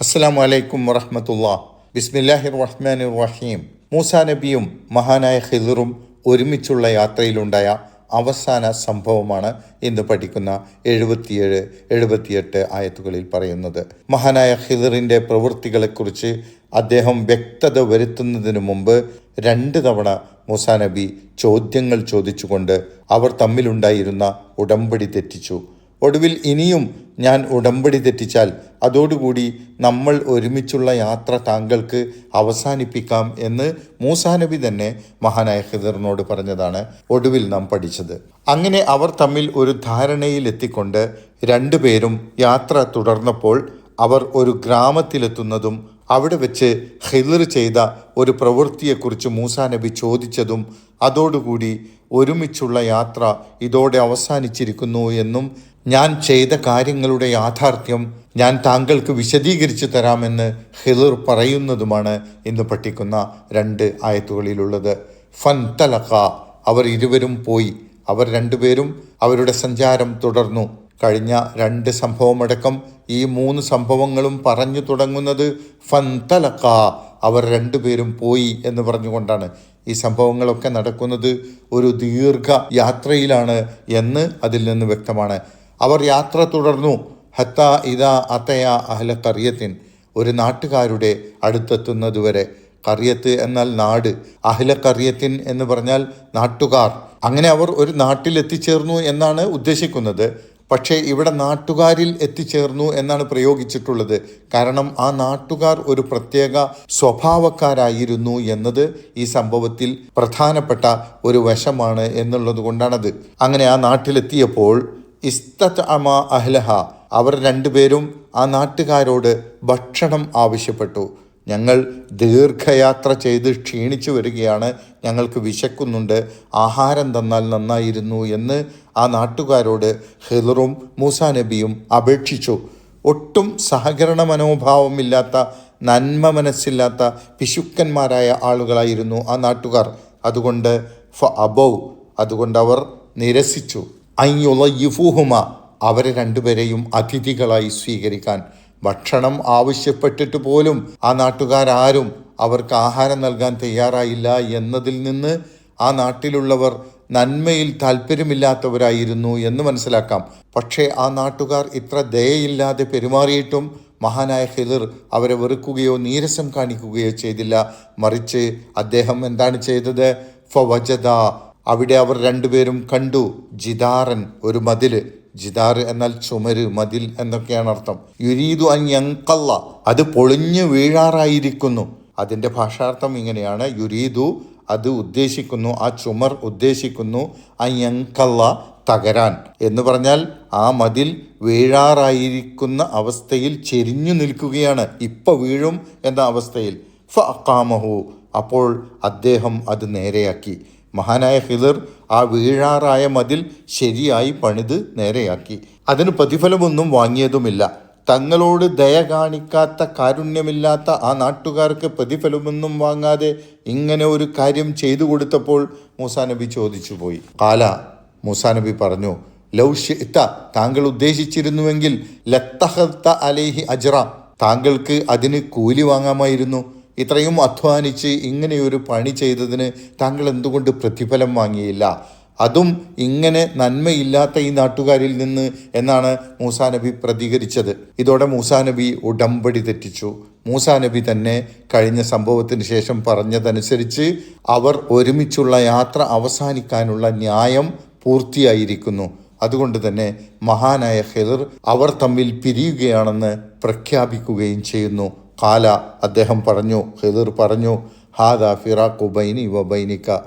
അസ്സലാമു അലൈക്കും വറഹ്മത്തുള്ളാഹി. ബിസ്മില്ലാഹിർ റഹ്മാനിർ റഹീം. മൂസാ നബിയും മഹാനായ ഖിദ്റും ഒരുമിച്ചുള്ള യാത്രയിലുണ്ടായ അവസാന സംഭവമാണ് ഇന്ന് പഠിക്കുന്ന 77, 78 ആയത്തുകളിൽ പറയുന്നത്. മഹാനായ ഖിദ്റിൻ്റെ പ്രവൃത്തികളെക്കുറിച്ച് അദ്ദേഹം വ്യക്തത വരുത്തുന്നതിന് മുമ്പ് 2 തവണ മൂസാ നബി ചോദ്യങ്ങൾ ചോദിച്ചുകൊണ്ട് അവർ തമ്മിലുണ്ടായിരുന്ന ഉടമ്പടി തെറ്റിച്ചു. ഒടുവിൽ ഇനിയും ഞാൻ ഉടമ്പടി തെറ്റിച്ചാൽ അതോടുകൂടി നമ്മൾ ഒരുമിച്ചുള്ള യാത്ര താങ്കൾക്ക് അവസാനിപ്പിക്കാം എന്ന് മൂസാ നബി തന്നെ മഹാനായ ഖിദ്റിനോട് പറഞ്ഞതാണ് ഒടുവിൽ നാം പഠിച്ചത്. അങ്ങനെ അവർ തമ്മിൽ ഒരു ധാരണയിലെത്തിക്കൊണ്ട് 2 പേരും യാത്ര തുടർന്നപ്പോൾ അവർ ഒരു ഗ്രാമത്തിലെത്തുന്നതും അവിടെ വെച്ച് ഖിദ്ർ ചെയ്ത ഒരു പ്രവൃത്തിയെക്കുറിച്ച് മൂസാ നബി ചോദിച്ചതും അതോടുകൂടി ഒരുമിച്ചുള്ള യാത്ര ഇതോടെ അവസാനിച്ചിരിക്കുന്നു എന്നും ഞാൻ ചെയ്ത കാര്യങ്ങളുടെ യാഥാർത്ഥ്യം ഞാൻ താങ്കൾക്ക് വിശദീകരിച്ചു തരാമെന്ന് ഖിദ്ർ പറയുന്നതുമാണ് ഇന്ന് പഠിക്കുന്ന 2 ആയത്തുകളിലുള്ളത്. ഫൻതലഖ, അവർ ഇരുവരും പോയി. അവർ 2 പേരും അവരുടെ സഞ്ചാരം തുടർന്നു. കഴിഞ്ഞ 2 സംഭവമടക്കം ഈ 3 സംഭവങ്ങളും പറഞ്ഞു തുടങ്ങുന്നത് ഫൻതലഖ, അവർ 2 പേരും പോയി എന്ന് പറഞ്ഞുകൊണ്ടാണ്. ഈ സംഭവങ്ങളൊക്കെ നടക്കുന്നത് ഒരു ദീർഘ യാത്രയിലാണ് എന്ന് അതിൽ നിന്ന് വ്യക്തമാണ്. അവർ യാത്ര തുടർന്നു. ഹത്ത ഇദാ അതയ അഹ്ല ഖറിയത്തിൻ, ഒരു നാട്ടുകാരുടെ അടുത്തെത്തുന്നതുവരെ. ഖറിയത്ത് എന്നാൽ നാട്, അഹ്ല ഖറിയത്തിൻ എന്ന് പറഞ്ഞാൽ നാട്ടുകാർ. അങ്ങനെ അവർ ഒരു നാട്ടിൽ എത്തിച്ചേർന്നു എന്നാണ് ഉദ്ദേശിക്കുന്നത്. പക്ഷേ ഇവിടെ നാട്ടുകാരിൽ എത്തിച്ചേർന്നു എന്നാണ് പ്രയോഗിച്ചിട്ടുള്ളത്. കാരണം ആ നാട്ടുകാർ ഒരു പ്രത്യേക സ്വഭാവക്കാരായിരുന്നു എന്നത് ഈ സംഭവത്തിൽ പ്രധാനപ്പെട്ട ഒരു വശമാണ് എന്നുള്ളത് കൊണ്ടാണത്. അങ്ങനെ ആ നാട്ടിലെത്തിയപ്പോൾ ഇസ്തഅമ അഹ്ലഹ, അവർ 2 പേരും ആ നാട്ടുകാരോട് ഭക്ഷണം ആവശ്യപ്പെട്ടു. ഞങ്ങൾ ദീർഘയാത്ര ചെയ്ത് ക്ഷീണിച്ചു വരികയാണ്, ഞങ്ങൾക്ക് വിശക്കുന്നുണ്ട്, ആഹാരം തന്നാൽ നന്നായിരുന്നു എന്ന് ആ നാട്ടുകാരോട് ഖിദ്റും മൂസാ നബിയും അപേക്ഷിച്ചു. ഒട്ടും സഹകരണ മനോഭാവമില്ലാത്ത, നന്മ മനസ്സില്ലാത്ത പിശുക്കന്മാരായ ആളുകളായിരുന്നു ആ നാട്ടുകാർ. അതുകൊണ്ട് അവർ നിരസിച്ചു. അയ്യുളയ്യിഫൂഹുമ, അവരെ 2 പേരെയും അതിഥികളായി സ്വീകരിക്കാൻ. ഭക്ഷണം ആവശ്യപ്പെട്ടിട്ട് പോലും ആ നാട്ടുകാരും അവർക്ക് ആഹാരം നൽകാൻ തയ്യാറായില്ല എന്നതിൽ നിന്ന് ആ നാട്ടിലുള്ളവർ നന്മയിൽ താല്പര്യമില്ലാത്തവരായിരുന്നു എന്ന് മനസ്സിലാക്കാം. പക്ഷേ ആ നാട്ടുകാർ ഇത്ര ദയയില്ലാതെ പെരുമാറിയിട്ടും മഹാനായ ഖിദ്ർ അവരെ വെറുക്കുകയോ നീരസം കാണിക്കുകയോ ചെയ്തില്ല. മറിച്ച് അദ്ദേഹം എന്താണ് ചെയ്തത്? ഫവജദ, അവിടെ അവർ 2 പേരും കണ്ടു ജിദാറൻ, ഒരു മതില്. ജിദാർ എന്നാൽ ചുമര്, മതിൽ എന്നൊക്കെയാണ് അർത്ഥം. യുരീദു അൻ യൻഖല്ല, അത് പൊളിഞ്ഞു വീഴാറായിരിക്കുന്നു. അതിൻ്റെ ഭാഷാർത്ഥം ഇങ്ങനെയാണ്: യുരീദു, അത് ഉദ്ദേശിക്കുന്നു, ആ ചുമർ ഉദ്ദേശിക്കുന്നു, അൻ യൻഖല്ല, തകരാൻ എന്ന് പറഞ്ഞാൽ ആ മതിൽ വീഴാറായിരിക്കുന്ന അവസ്ഥയിൽ ചെരിഞ്ഞു നിൽക്കുകയാണ്, ഇപ്പം വീഴും എന്ന അവസ്ഥയിൽ. ഫഅഖാമഹു, അപ്പോൾ അദ്ദേഹം അത് നേരെയാക്കി. മഹാനായ ഖിദ്ർ ആ വീഴാറായ മതിൽ ശരിയായി പണിത് നേരെയാക്കി. അതിന് പ്രതിഫലമൊന്നും വാങ്ങിയതുമില്ല. തങ്ങളോട് ദയ കാണിക്കാത്ത, കാരുണ്യമില്ലാത്ത ആ നാട്ടുകാർക്ക് പ്രതിഫലമൊന്നും വാങ്ങാതെ ഇങ്ങനെ ഒരു കാര്യം ചെയ്തു കൊടുത്തപ്പോൾ മൂസാ നബി ചോദിച്ചു പോയി. ഖാല, മൂസാ നബി പറഞ്ഞു, ലൗ ശിഅ്ത, താങ്കൾ ഉദ്ദേശിച്ചിരുന്നുവെങ്കിൽ ലത്തഖദ്ത അലൈഹി അജ്റ, താങ്കൾക്ക് അതിന് കൂലി വാങ്ങാമായിരുന്നു. ഇത്രയും അധ്വാനിച്ച് ഇങ്ങനെയൊരു പണി ചെയ്തതിന് താങ്കൾ എന്തുകൊണ്ട് പ്രതിഫലം വാങ്ങിയില്ല? അതും ഇങ്ങനെ നന്മയില്ലാത്ത ഈ നാട്ടുകാരിൽ നിന്ന് എന്നാണ് മൂസാ നബി പ്രതികരിച്ചത്. ഇതോടെ മൂസാ നബി ഉടമ്പടി തെറ്റിച്ചു. മൂസാ നബി തന്നെ കഴിഞ്ഞ സംഭവത്തിന് ശേഷം പറഞ്ഞതനുസരിച്ച് അവർ ഒരുമിച്ചുള്ള യാത്ര അവസാനിക്കാനുള്ള ന്യായം പൂർത്തിയായിരിക്കുന്നു. അതുകൊണ്ട് തന്നെ മഹാനായ ഖിദ്ർ അവർ തമ്മിൽ പിരിയുകയാണെന്ന് പ്രഖ്യാപിക്കുകയും ചെയ്യുന്നു. ഖാല, അദ്ദേഹം പറഞ്ഞു, ഖിദ്ർ പറഞ്ഞു, ഹാദാ ഫിറാഖു ബൈനി വ ബൈനിക,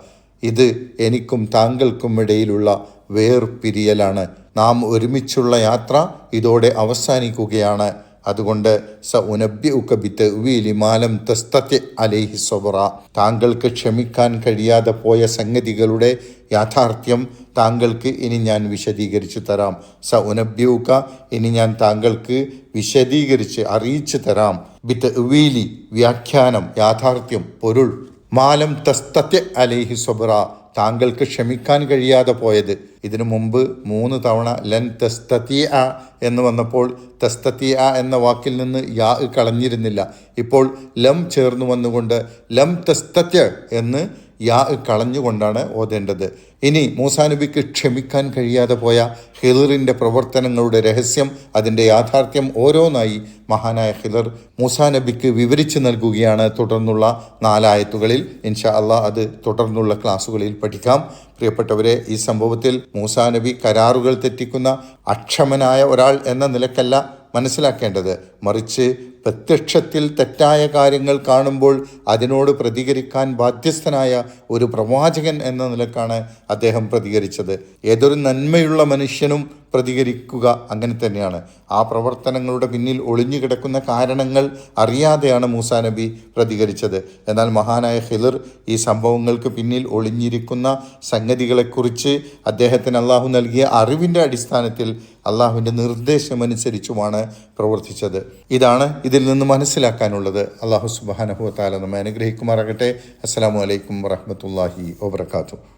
ഇത് എനിക്കും താങ്കൾക്കും ഇടയിലുള്ള വേർപിരിയലാണ്. നാം ഒരുമിച്ചുള്ള യാത്ര ഇതോടെ അവസാനിക്കുകയാണ്. അതുകൊണ്ട് സഉനബ്ബിഉക ബിതഅ്വീലി മാ ലം തസ്തതി അലൈഹി സബ്റ, താങ്കൾക്ക് ക്ഷമിക്കാൻ കഴിയാതെ പോയ സംഗതികളുടെ യാഥാർത്ഥ്യം താങ്കൾക്ക് ഇനി ഞാൻ വിശദീകരിച്ചു തരാം. സഉനബ്ബിഉക, ഇനി ഞാൻ താങ്കൾക്ക് വിശദീകരിച്ച് അറിയിച്ചു തരാം. ബിതഅ്വീലി, വ്യാഖ്യാനം, യാഥാർത്ഥ്യം, പൊരുൾ. മാലം തസ്തതി അലൈഹി സബ്റ, താങ്കൾക്ക് ക്ഷമിക്കാൻ കഴിയാതെ പോയത്. ഇതിനു മുമ്പ് 3 തവണ ലൻ തസ്തതിഅ എന്ന് വന്നപ്പോൾ തസ്തതിഅ എന്ന വാക്കിൽ നിന്ന് യാ കളഞ്ഞിരുന്നില്ല. ഇപ്പോൾ ലം ചേർന്ന് വന്നുകൊണ്ട് ലം തസ്തത്യ എന്ന് യാ കളഞ്ഞുകൊണ്ടാണ് ഓതേണ്ടത്. ഇനി മൂസാ നബിക്ക് ക്ഷമിക്കാൻ കഴിയാതെ പോയ ഹിളറിൻ്റെ പ്രവർത്തനങ്ങളുടെ രഹസ്യം, അതിൻ്റെ യാഥാർത്ഥ്യം ഓരോന്നായി മഹാനായ ഹിളർ മൂസാ നബിക്ക് വിവരിച്ചു നൽകുകയാണ് തുടർന്നുള്ള 4 ആയത്തുകളിൽ. ഇൻഷാ അള്ളാഹ് അത് തുടർന്നുള്ള ക്ലാസ്സുകളിൽ പഠിക്കാം. പ്രിയപ്പെട്ടവരെ, ഈ സംഭവത്തിൽ മൂസാ നബി കരാറുകൾ തെറ്റിക്കുന്ന അക്ഷമനായ ഒരാൾ എന്ന നിലക്കല്ല മനസ്സിലാക്കേണ്ടത്, മറിച്ച് പ്രത്യക്ഷത്തിൽ തെറ്റായ കാര്യങ്ങൾ കാണുമ്പോൾ അതിനോട് പ്രതികരിക്കാൻ ബാധ്യസ്ഥനായ ഒരു പ്രവാചകൻ എന്ന നിലക്കാണ് അദ്ദേഹം പ്രതികരിച്ചത്. ഏതൊരു നന്മയുള്ള മനുഷ്യനും പ്രതികരിക്കുക അങ്ങനെ തന്നെയാണ്. ആ പ്രവർത്തനങ്ങളുടെ പിന്നിൽ ഒളിഞ്ഞു കിടക്കുന്ന കാരണങ്ങൾ അറിയാതെയാണ് മൂസാ നബി പ്രതികരിച്ചത്. എന്നാൽ മഹാനായ ഹിളർ ഈ സംഭവങ്ങൾക്ക് പിന്നിൽ ഒളിഞ്ഞിരിക്കുന്ന സംഗതികളെക്കുറിച്ച് അദ്ദേഹത്തിന് അള്ളാഹു നൽകിയ അറിവിൻ്റെ അടിസ്ഥാനത്തിൽ അള്ളാഹുവിൻ്റെ നിർദ്ദേശമനുസരിച്ചുമാണ് പ്രവർത്തിച്ചത്. ഇതാണ് ഇതിൽ നിന്ന് മനസ്സിലാക്കാനുള്ളത്. അള്ളാഹു സുബ്ഹാനഹു വ തആല നമ്മെ അനുഗ്രഹിക്കുമാറാകട്ടെ. അസ്സലാമു അലൈക്കും വറഹ്മത്തുള്ളാഹി വബറകാതുഹു.